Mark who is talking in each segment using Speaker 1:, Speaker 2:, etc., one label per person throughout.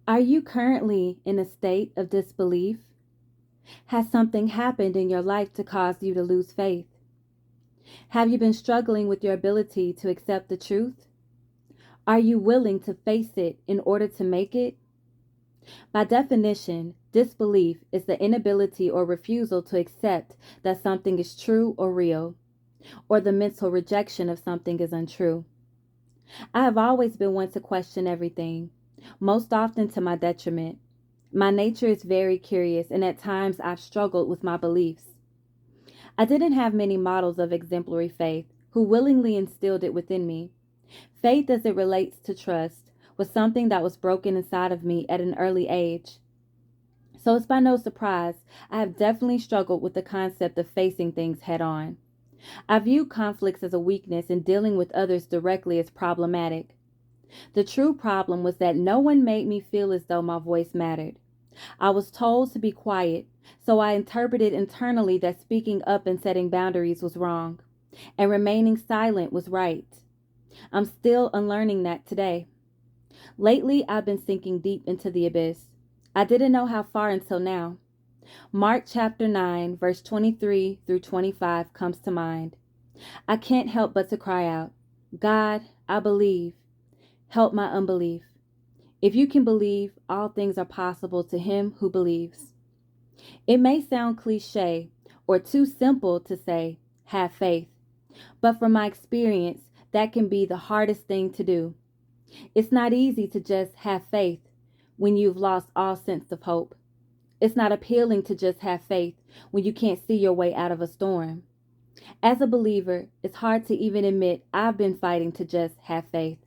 Speaker 1: Are you currently in a state of disbelief? Has something happened in your life to cause you to lose faith? Have you been struggling with your ability to accept the truth? Are you willing to face it in order to make it? By definition, disbelief is the inability or refusal to accept that something is true or real, or the mental rejection of something is untrue. I have always been one to question everything, most often to my detriment. My nature is very curious, and at times I've struggled with my beliefs. I didn't have many models of exemplary faith who willingly instilled it within me. Faith, as it relates to trust, was something that was broken inside of me at an early age. So it's by no surprise I have definitely struggled with the concept of facing things head on. I view conflicts as a weakness and dealing with others directly as problematic. The true problem was that no one made me feel as though my voice mattered. I was told to be quiet, so I interpreted internally that speaking up and setting boundaries was wrong, and remaining silent was right. I'm still unlearning that today. Lately, I've been sinking deep into the abyss. I didn't know how far until now. Mark chapter 9, verse 23 through 25 comes to mind. I can't help but to cry out, God, I believe. Help my unbelief. If you can believe, all things are possible to him who believes. It may sound cliche or too simple to say, have faith, but from my experience, that can be the hardest thing to do. It's not easy to just have faith when you've lost all sense of hope. It's not appealing to just have faith when you can't see your way out of a storm. As a believer, it's hard to even admit I've been fighting to just have faith.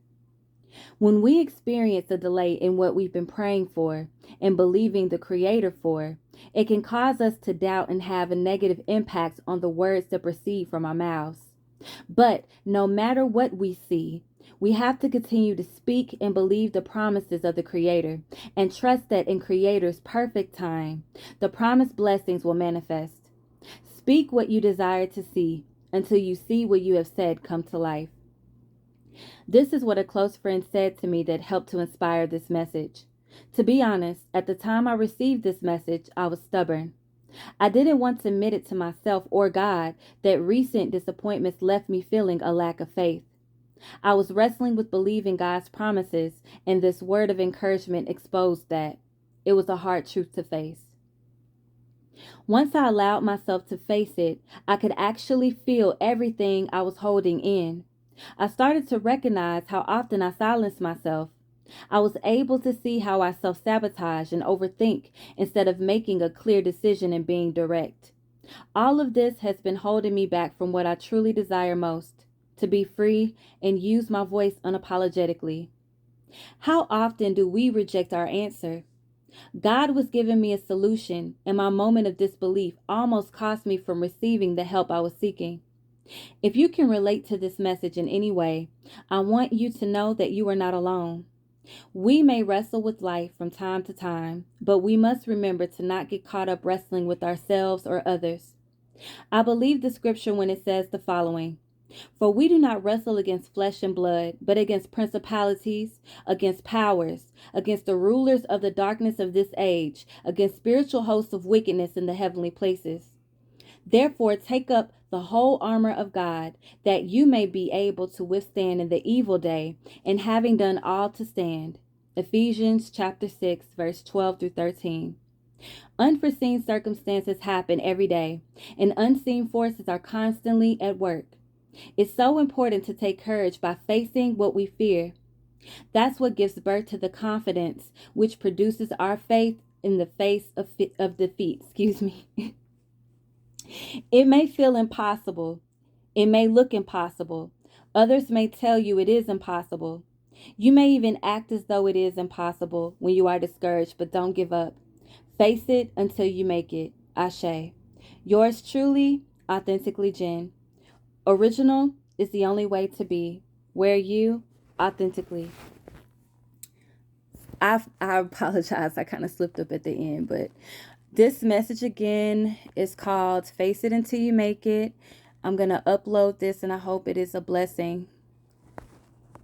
Speaker 1: When we experience a delay in what we've been praying for and believing the Creator for, it can cause us to doubt and have a negative impact on the words that proceed from our mouths. But no matter what we see, we have to continue to speak and believe the promises of the Creator and trust that in Creator's perfect time, the promised blessings will manifest. Speak what you desire to see until you see what you have said come to life. This is what a close friend said to me that helped to inspire this message. To be honest, at the time I received this message, I was stubborn. I didn't want to admit it to myself or God that recent disappointments left me feeling a lack of faith. I was wrestling with believing God's promises, and this word of encouragement exposed that. It was a hard truth to face. Once I allowed myself to face it, I could actually feel everything I was holding in. I started to recognize how often I silenced myself. I was able to see how I self-sabotage and overthink instead of making a clear decision and being direct. All of this has been holding me back from what I truly desire most, to be free and use my voice unapologetically. How often do we reject our answer? God was giving me a solution, and my moment of disbelief almost cost me from receiving the help I was seeking. If you can relate to this message in any way, I want you to know that you are not alone. We may wrestle with life from time to time, but we must remember to not get caught up wrestling with ourselves or others. I believe the scripture when it says the following: For we do not wrestle against flesh and blood, but against principalities, against powers, against the rulers of the darkness of this age, against spiritual hosts of wickedness in the heavenly places. Therefore, take up the whole armor of God, that you may be able to withstand in the evil day, and having done all to stand. Ephesians chapter 6, verse 12 through 13. Unforeseen circumstances happen every day, and unseen forces are constantly at work. It's so important to take courage by facing what we fear. That's what gives birth to the confidence which produces our faith in the face of defeat. Excuse me. It may feel impossible. It may look impossible. Others may tell you it is impossible. You may even act as though it is impossible when you are discouraged, but don't give up. Face it until you make it. Ashe. Yours truly, Authentically Jen. Original is the only way to be. Where you, authentically. I apologize. I kind of slipped up at the end, but this message again is called Face It Until You Make It. I'm going to upload this and I hope it is a blessing